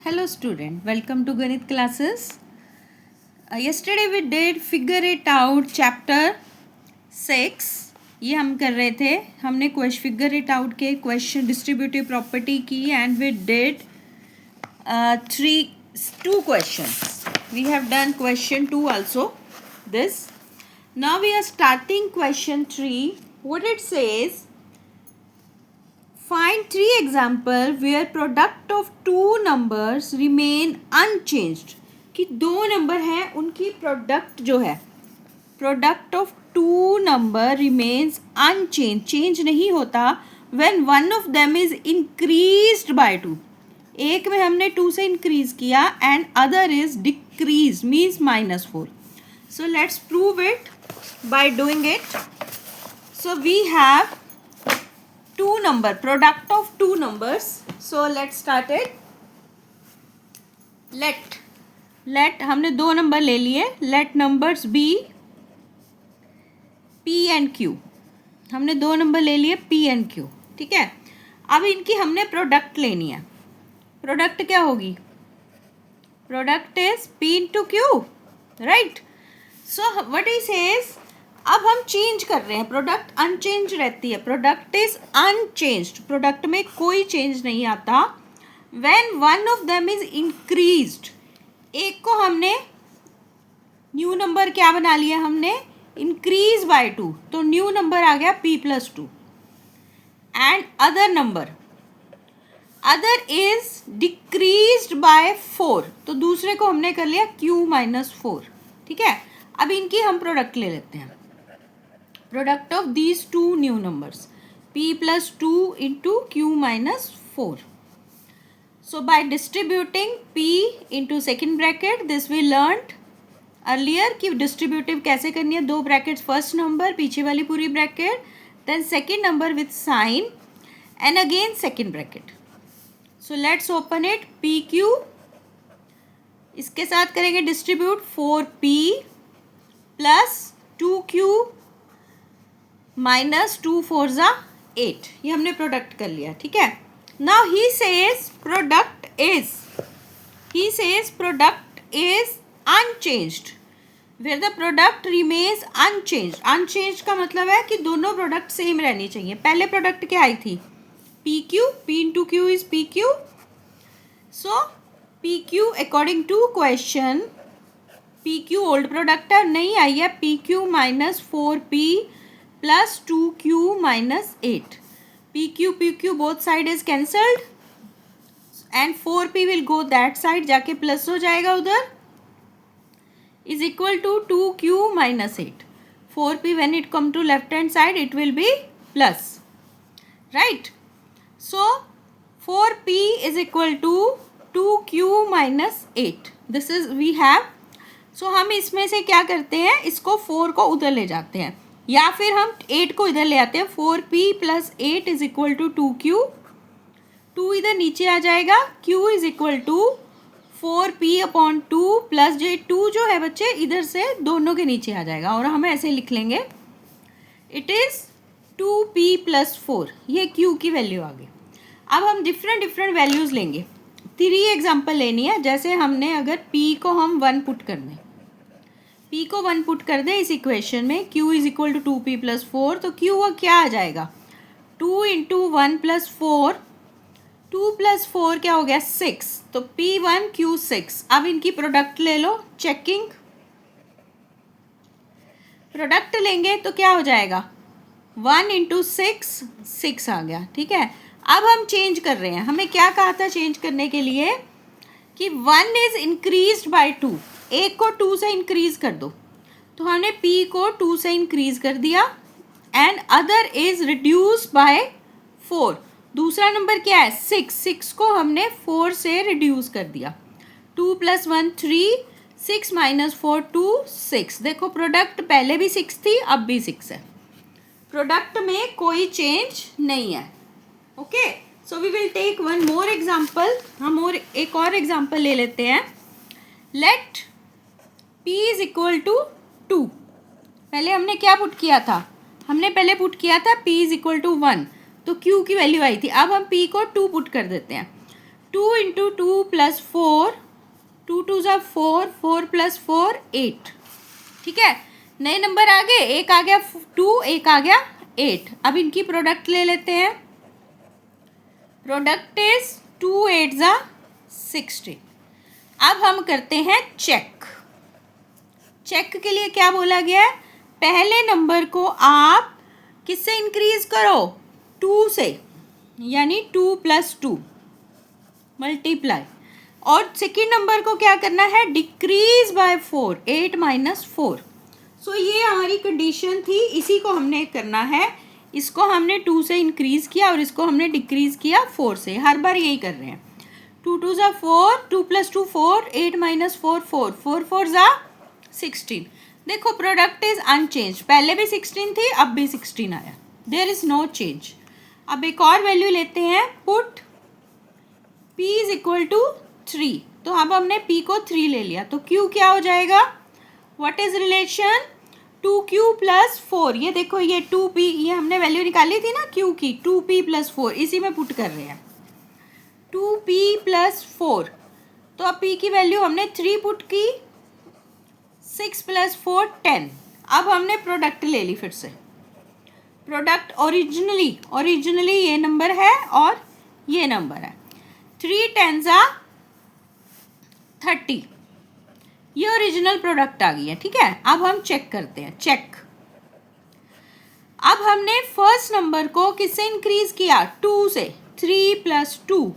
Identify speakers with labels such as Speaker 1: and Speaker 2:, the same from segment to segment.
Speaker 1: Hello student, welcome to Ganit classes. Yesterday we did figure it out chapter 6. ये हम कर रहे थे, हमने figure it out के question distributive property की and we did two questions. We have done question 2 also. This. Now we are starting question 3. What it says? Find 3 examples where product of two numbers remain unchanged. कि दो number हैं उनकी product जो है product of two number remains unchange, change नहीं होता when one of them is increased by 2. एक में हमने 2 से इंक्रीज किया and other is decrease means -4. So let's prove it by doing it. So we have two number, product of two numbers. So let's start it. Let हमने दो number ले लिए. Let numbers be P and Q. हमने दो number ले लिए P and Q. ठीक है. अब इनकी हमने प्रोडक्ट लेनी है. प्रोडक्ट क्या होगी? Product is P into Q, right? So what he says, अब हम चेंज कर रहे हैं, प्रोडक्ट अनचेंज रहती है, प्रोडक्ट इज अनचेंज्ड, प्रोडक्ट में कोई चेंज नहीं आता when one of them is increased. एक को हमने न्यू नंबर क्या बना लिया, हमने इंक्रीज बाय 2, तो न्यू नंबर आ गया P+2 and other number other is decreased bye 4, तो दूसरे को हमने कर लिया Q-4. ठीक है. अब इनकी हम प्रोडक्ट ले लेते हैं. Product of these two new numbers, P+2 into Q-4. So by distributing P into second bracket, this we learned earlier कि distributive कैसे करनी है. दो brackets, first number पीछे वाली पूरी bracket, then second number with sign and again second bracket. So let's open it. PQ इसके साथ करेंगे distribute 4P plus 2Q -2 4 = 8. ये हमने प्रोडक्ट कर लिया. ठीक है. Now he says product is unchanged where the product remains unchanged. Unchanged का मतलब है कि दोनों प्रोडक्ट सेम रहनी चाहिए. पहले प्रोडक्ट क्या आई थी? PQ. P into Q is PQ. So PQ according to question PQ old product है, नहीं आई है. PQ -4P plus 2Q minus 8. PQ both side is cancelled and 4P will go that side, जाके plus हो जाएगा उधर, is equal to 2Q minus 8. 4P when it come to left hand side it will be plus, right? So 4P is equal to 2Q minus 8. This is we have. So हम इसमें से क्या करते हैं, इसको 4 को उधर ले जाते हैं या फिर हम 8 को इधर ले आते हैं. 4P + 8 is equal to 2Q. 2 इधर नीचे आ जाएगा. Q is equal to 4P/2 plus जो 2 जो है बच्चे इधर से दोनों के नीचे आ जाएगा और हम ऐसे लिख लेंगे इट इज़ 2P + 4. ये Q की वैल्यू आ गई. अब हम डिफरेंट वैल्यूज़ लेंगे. 3 एग्जाम्पल लेनी है. जैसे हमने अगर P को हम 1 पुट कर दें, P को 1 पुट कर दें इस इक्वेशन में, Q is equal to 2P + 4, तो Q क्या आ जाएगा? 2 × 1 + 4, 2 + 4 क्या हो गया? 6. तो P1 Q6. अब इनकी प्रोडक्ट ले लो. चेकिंग प्रोडक्ट लेंगे तो क्या हो जाएगा? 1 × 6 6 आ गया. ठीक है. अब हम चेंज कर रहे हैं. हमें क्या कहा था चेंज करने के लिए कि 1 इज इंक्रीज्ड बाय 2. एक को 2 से इंक्रीज कर दो, तो हमने P को 2 से इंक्रीज कर दिया and other is reduce by 4. दूसरा नंबर क्या है? 6 को हमने 4 से रिड्यूस कर दिया. 2 + 1 3, 6 - 4 2 6. देखो प्रोडक्ट पहले भी 6 थी, अब भी 6 है. प्रोडक्ट में कोई चेंज नहीं है. Okay. So we will take one more example. हम और एक और एग्जाम्पल ले लेते हैं. Let P is equal to 2. पहले हमने क्या पुट किया था? हमने पहले पुट किया था P इज इक्वल टू 1, तो Q की वैल्यू आई थी. अब हम P को 2 पुट कर देते हैं. 2 इंटू 2 प्लस 4, 2 2 ज़ा 4, 4 प्लस 4 8। ठीक है, नए नंबर आ गए, एक आ गया 2, एक आ गया 8। अब इनकी प्रोडक्ट ले लेते हैं। प्रोडक्ट इज 2 8 ज़ा 16। अब हम करते हैं चेक। चेक के लिए क्या बोला गया है, पहले नंबर को आप किससे इंक्रीज करो, 2 से, यानी 2 प्लस 2 मल्टीप्लाई, और सेकेंड नंबर को क्या करना है, डिक्रीज बाय 4, 8 माइनस 4। सो ये हमारी कंडीशन थी, इसी को हमने करना है। इसको हमने 2 से इंक्रीज किया और इसको हमने डिक्रीज किया 4 से। हर बार यही कर रहे हैं। 2 2 ज़ा 4, 2 प्लस 2 4, 8 माइनस 4 4, 4 4 ज़ा 16। देखो प्रोडक्ट इज अनचेंज, पहले भी 16 थी, अब भी 16 आया, देयर इज नो चेंज। अब एक और वैल्यू लेते हैं, put p is equal to 3। तो अब हमने p को 3 ले लिया, तो q क्या हो जाएगा, what is relation, 2q plus 4। ये देखो ये 2p, ये हमने वैल्यू निकाली थी ना q की, 2p प्लस 4, इसी में पुट कर रहे हैं, 2p प्लस 4। तो अब p की वैल्यू हमने 3 पुट की, 6 प्लस 4 10। अब हमने प्रोडक्ट ले ली फिर से। प्रोडक्ट ओरिजिनली ये नंबर है और ये नंबर है, 3 10 ज़ा 30। ये ओरिजिनल प्रोडक्ट आ गई है। ठीक है, अब हम चेक करते हैं। चेक, अब हमने फर्स्ट नंबर को किससे इंक्रीज किया, 2 से, 3 प्लस 2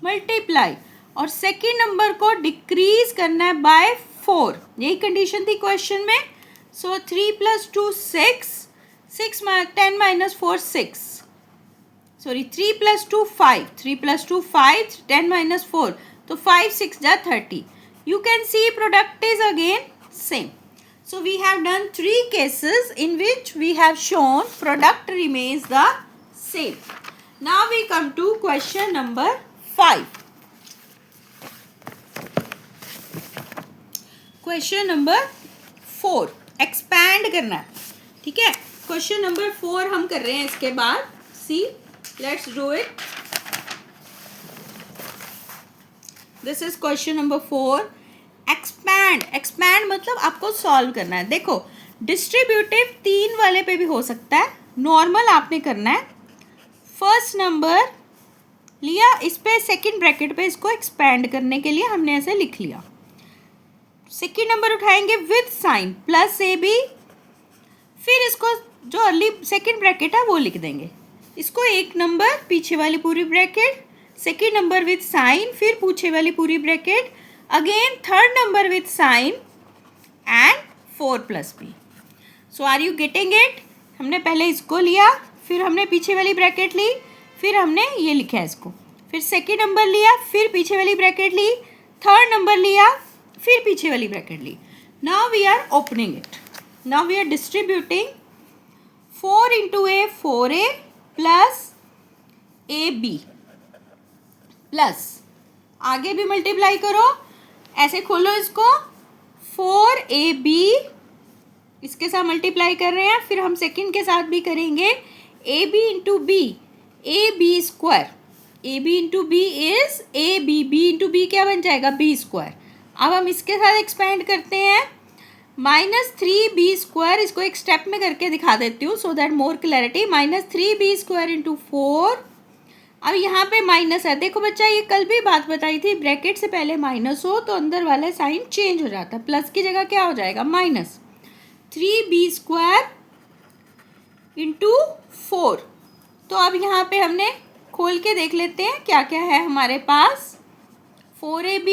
Speaker 1: मल्टीप्लाई, और सेकेंड नंबर को डिक्रीज करना है बाय 4। यही कंडीशन थी क्वेश्चन में। सो 3 plus 2 6, 10 minus 4 6, sorry 3 plus 2 5, 3 plus 2 5, 10 minus 4, तो 5 6 जा 30। You can see product is again same. So we have done 3 cases in which we have shown product remains the same. Now we come to question number 5. Question number 4, expand करना है। ठीक है, question number 4 हम कर रहे हैं इसके बाद। See, let's do it. This is question number 4। Expand मतलब आपको सॉल्व करना है। देखो डिस्ट्रीब्यूटिव 3 वाले पे भी हो सकता है, नॉर्मल आपने करना है। फर्स्ट नंबर लिया, इस पे सेकेंड ब्रैकेट पे इसको एक्सपैंड करने के लिए हमने ऐसे लिख लिया। सेकेंड नंबर उठाएंगे with sign plus A B, फिर इसको जो अर्ली सेकेंड ब्रैकेट है वो लिख देंगे। इसको एक नंबर पीछे वाली पूरी bracket, second number with sign, फिर पीछे वाली पूरी bracket, again third number with sign and 4 plus B. So are you getting it. हमने पहले इसको लिया, फिर हमने पीछे वाली ब्रैकेट ली, फिर हमने ये लिखा है इसको, फिर सेकेंड नंबर लिया, फिर पीछे वाली ब्रैकेट ली, थर्ड नंबर लिया, फिर पीछे वाली ब्रैकेट ली। Now we are opening it, now we are distributing 4 into A 4a plus A B, plus आगे भी मल्टीप्लाई करो, ऐसे खोलो इसको, 4ab इसके साथ मल्टीप्लाई कर रहे हैं, फिर हम सेकंड के साथ भी करेंगे, ab into B, A B square, A B into B is A B, B into B क्या बन जाएगा, बी स्क्वायर। अब हम इसके साथ एक्सपेंड करते हैं, -3b², इसको एक स्टेप में करके दिखा देती हूँ so that more clarity. -3b² into 4, अब यहाँ पे माइनस है। देखो बच्चा, ये कल भी बात बताई थी, ब्रैकेट से पहले माइनस हो तो अंदर वाला साइन चेंज हो जाता है, प्लस की जगह क्या हो जाएगा, -3b² इंटू 4। तो अब यहाँ पे हमने खोल के देख लेते हैं क्या क्या है हमारे पास। 4ab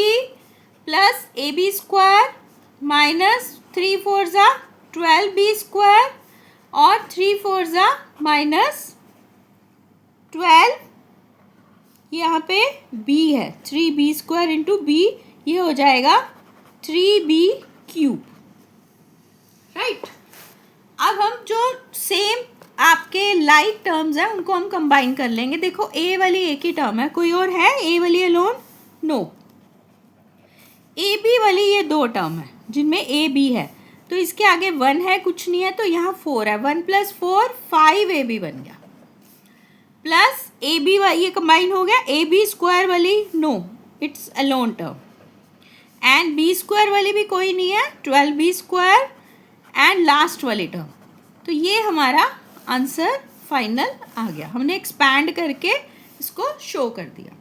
Speaker 1: प्लस ab² माइनस 3 4 ज़ा 12b² और 3 4 ज़ा -12, यहाँ पे b है, 3b² इंटू b, ये हो जाएगा 3b³ राइट। अब हम जो सेम आपके लाइक टर्म्स हैं उनको हम कंबाइन कर लेंगे। देखो a वाली एक ही टर्म है, कोई और है a वाली अलोन, नो। ab वाली ये 2 टर्म है जिनमें ab है, तो इसके आगे 1 है, कुछ नहीं है, तो यहाँ 4 है, 1 + 4 5ab बन गया। प्लस ए बी वाई, ये कंबाइन हो गया, ए बी स्क्वायर वाली no, it's alone term, and B square वाली भी कोई नहीं है, 12b स्क्वायर, एंड लास्ट वाली टर्म। तो ये हमारा आंसर फाइनल आ गया, हमने एक्सपैंड करके इसको शो कर दिया।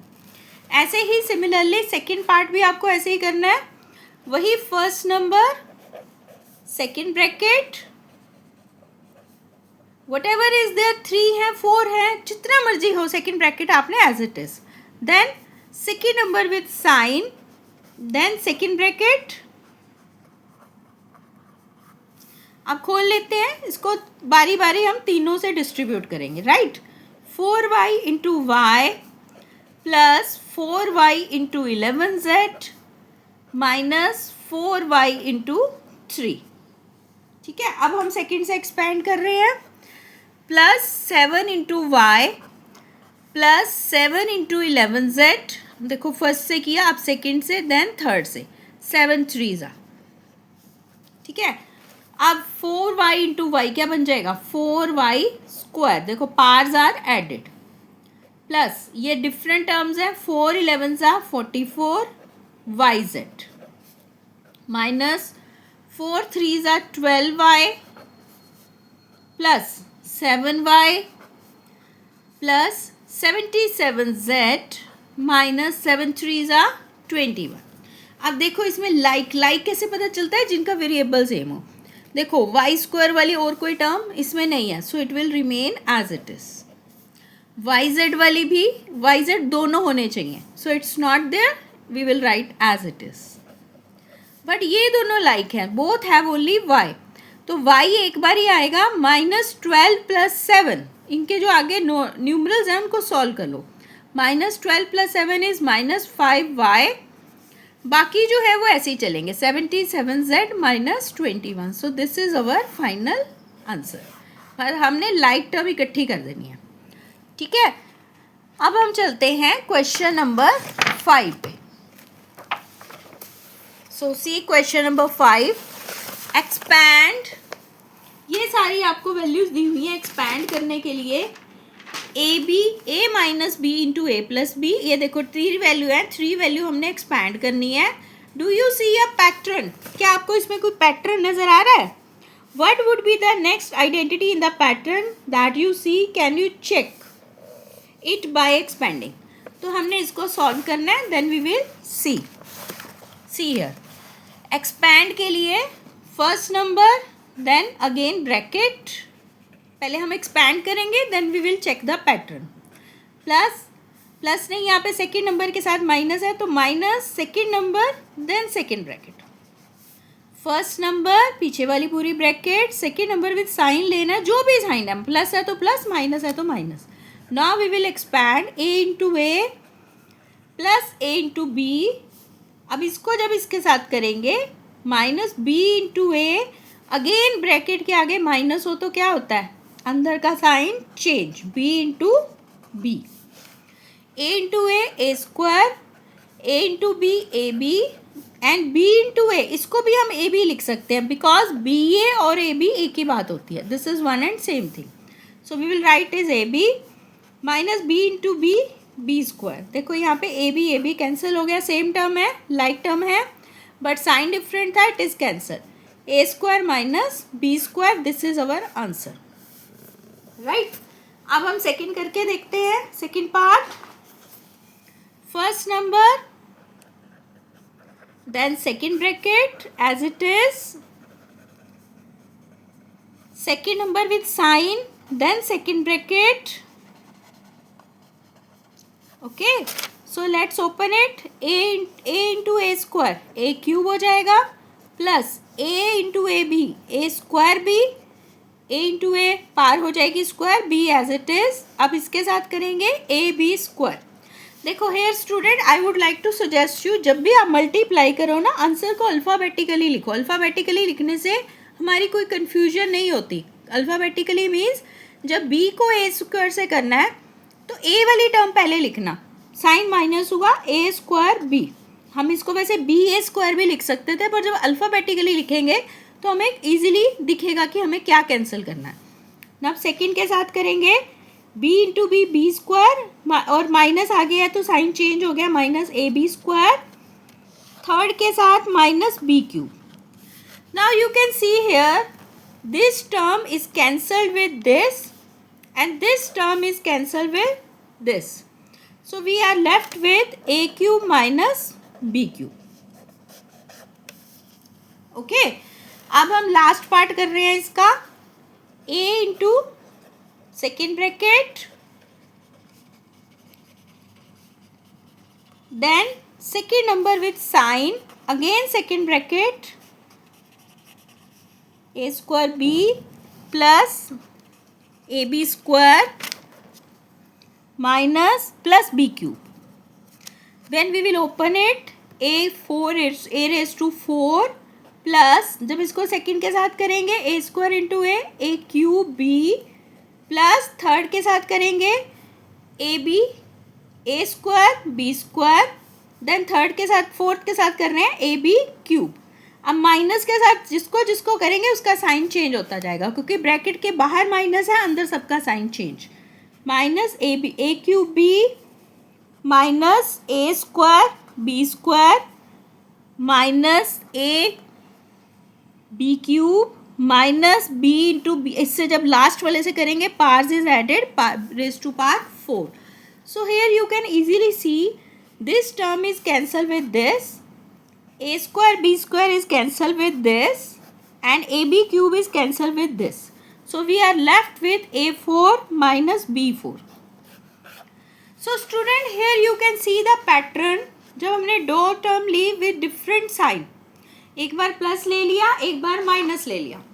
Speaker 1: ऐसे ही सिमिलरली सेकेंड पार्ट भी आपको ऐसे ही करना है, वही first number, second bracket, whatever is there, 3 है, 4 है, जितना मर्जी हो, सेकेंड ब्रैकेट आपने as it is, then second number with sign, then second bracket. अब खोल लेते हैं इसको, बारी बारी हम तीनों से डिस्ट्रीब्यूट करेंगे, right. 4y into Y plus 4y into 11z minus 4y into 3, ठीक है। अब हम सेकेंड से एक्सपैंड कर रहे हैं, plus 7 into Y plus 7 into 11z, देखो फर्स्ट से किया, अब सेकेंड से, देन थर्ड से, 7 3 ठीक है। अब 4y इंटू वाई क्या बन जाएगा, 4y स्क्वायर, देखो पार्स आर एडेड, प्लस ये डिफरेंट टर्म्स हैं, 4 11 44 yz minus 4 3 12y plus 7y plus 77z minus 7 3 21। अब देखो इसमें लाइक कैसे पता चलता है, जिनका वेरिएबल सेम हो। देखो वाई स्क्वायर वाली और कोई टर्म इसमें नहीं है, so it will remain as it is. Y Z वाली भी, वाई जेड दोनों होने चाहिए, so it's not there, we will write as it is. But ये दोनों लाइक हैं, बोथ हैव ओनली वाई, तो वाई एक बार ही आएगा, -12 प्लस 7, इनके जो आगे न्यूमरल्स हैं उनको सॉल्व कर लो, -12 प्लस 7 इज -5y, बाकी जो है वो ऐसे ही चलेंगे, 77z minus 21, so this is our final answer. पर हमने लाइक टर्म इकट्ठी कर देनी है, ठीक है। अब हम चलते हैं क्वेश्चन नंबर 5 पे। सो सी क्वेश्चन नंबर 5, एक्सपैंड, ये सारी आपको वैल्यूज दी हुई है एक्सपैंड करने के लिए, ए minus B into A plus B, ये देखो 3 वैल्यू है, 3 वैल्यू हमने एक्सपैंड करनी है। Do you see a pattern, क्या आपको इसमें कोई पैटर्न नजर आ रहा है? What would be the next identity in the pattern that you see, can you check it by expanding. तो हमने इसको सॉल्व करना है, then we will see here. Expand के लिए first number, then again bracket, पहले हम एक्सपैंड करेंगे, then we will check the pattern. Plus नहीं, यहाँ पे सेकेंड नंबर के साथ माइनस है, तो minus second number, then second bracket, first number पीछे वाली पूरी bracket, second number with sign लेना, जो भी साइन है, प्लस है तो प्लस, माइनस है तो minus. Now we will expand A into A plus A into B. अब इसको जब इसके साथ करेंगे, minus B into A, again bracket के आगे माइनस हो तो क्या होता है, अंदर का sign change, b into B, a into A square, a into B A B, and b into A, इसको भी हम ए बी लिख सकते हैं, बिकॉज बी ए और ए बी एक ही बात होती है, this is one and same thing, so we will write is A B minus B into B, B square. देखो यहाँ पे ए बी कैंसिल हो गया, सेम टर्म है, लाइक टर्म है, बट साइन डिफरेंट था, it is cancel, A square minus B square, this is our answer, right. अब हम सेकंड करके देखते हैं, second part, first number, then second bracket as it is, second number with sign, then second bracket, okay. So let's open it, A into A square, A cube हो जाएगा, plus A into A B, A square B, A into A पार हो जाएगी square, B as it is. अब इसके साथ करेंगे A B square. देखो here student, I would like to suggest you, जब भी आप मल्टीप्लाई करो ना, आंसर को अल्फ़ाबेटिकली लिखो। अल्फ़ाबेटिकली लिखने से हमारी कोई कन्फ्यूजन नहीं होती। अल्फ़ाबेटिकली मीन्स जब बी को ए स्क्वायर से करना है तो ए वाली टर्म पहले लिखना, साइन माइनस हुआ, ए स्क्वायर बी, हम इसको वैसे बी ए स्क्वायर भी लिख सकते थे, पर जब अल्फ़ाबेटिकली लिखेंगे तो हमें इजीली दिखेगा कि हमें क्या कैंसिल करना है। अब सेकंड के साथ करेंगे, B into B B square और माइनस आ गया है तो साइन चेंज हो गया, minus A B square, third के साथ minus B cube. Now you can see here this term is cancelled with this and this term is cancelled with this. So we are left with a cube minus b cube. Okay. अब हम last part कर रहे हैं इसका. a into second bracket, then second number with sign, again second bracket, a square b plus A B square minus plus B cube. When we will open it, A raise to 4 plus, जब इसको second के साथ करेंगे A square into A cube B, plus third के साथ करेंगे A B, A square B square, then third के साथ फोर्थ के साथ कर रहे हैं ए बी क्यूब. अब माइनस के साथ जिसको जिसको करेंगे उसका साइन चेंज होता जाएगा, क्योंकि ब्रैकेट के बाहर माइनस है, अंदर सबका sign change. Minus A B, A cube B minus A square B square minus A B cube minus B into B. इससे जब लास्ट वाले से करेंगे powers is added, raise to power 4. So here you can easily see this term is cancel with this, a square b square is cancelled with this and ab cube is cancelled with this. So we are left with a4 minus b4. So student, here you can see the pattern. जब हमने दो term ली with different sign, एक बार plus ले लिया, एक बार minus ले लिया.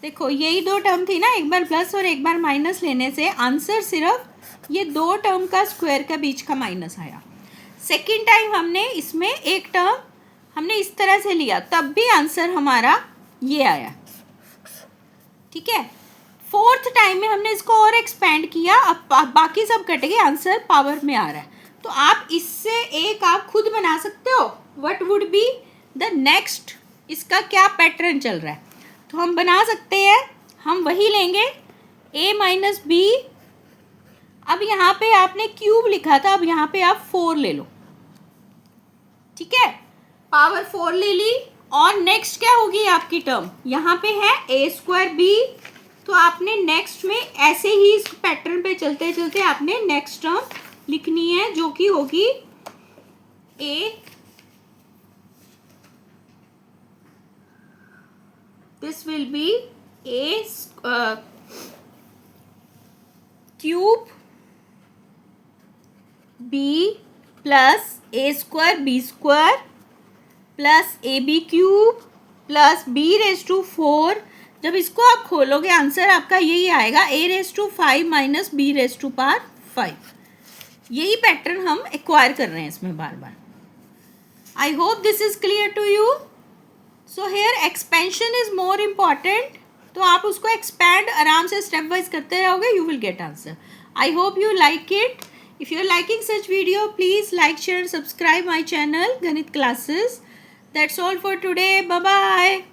Speaker 1: देखो यही दो टर्म थी ना, एक बार प्लस और एक बार माइनस लेने से आंसर सिर्फ ये दो टर्म का स्क्वायर का बीच का माइनस आया. सेकेंड टाइम हमने इसमें एक टर्म हमने इस तरह से लिया, तब भी आंसर हमारा ये आया. ठीक है. फोर्थ टाइम में हमने इसको और एक्सपेंड किया, अब बाकी सब कट गए, आंसर पावर में आ रहा है. तो आप इससे एक आप खुद बना सकते हो. What would be the next, इसका क्या पैटर्न चल रहा है, तो हम बना सकते हैं. हम वही लेंगे a माइनस बी. अब यहाँ पे आपने क्यूब लिखा था, अब यहाँ पे आप 4 ले लो. ठीक है, पावर 4 ले ली. और नेक्स्ट क्या होगी आपकी टर्म, यहाँ पे है ए स्क्वायर बी, तो आपने नेक्स्ट में ऐसे ही इस पैटर्न पे चलते चलते आपने नेक्स्ट टर्म लिखनी है, जो कि होगी A, this will be A cube B plus A square B square plus A B cube plus B raise to 4. जब इसको आप खोलोगे आंसर आपका यही आएगा, A raise to 5 minus B raise to power 5. यही पैटर्न हम एक्वायर कर रहे हैं इसमें बार बार. I hope this is clear to you. So here expansion is more important, तो आप उसको एक्सपैंड आराम से स्टेप वाइज करते रहोगे, you will get answer. I hope you like it. If you are liking such video, please like, share and subscribe my channel Ganit Classes. That's all for today. Bye bye.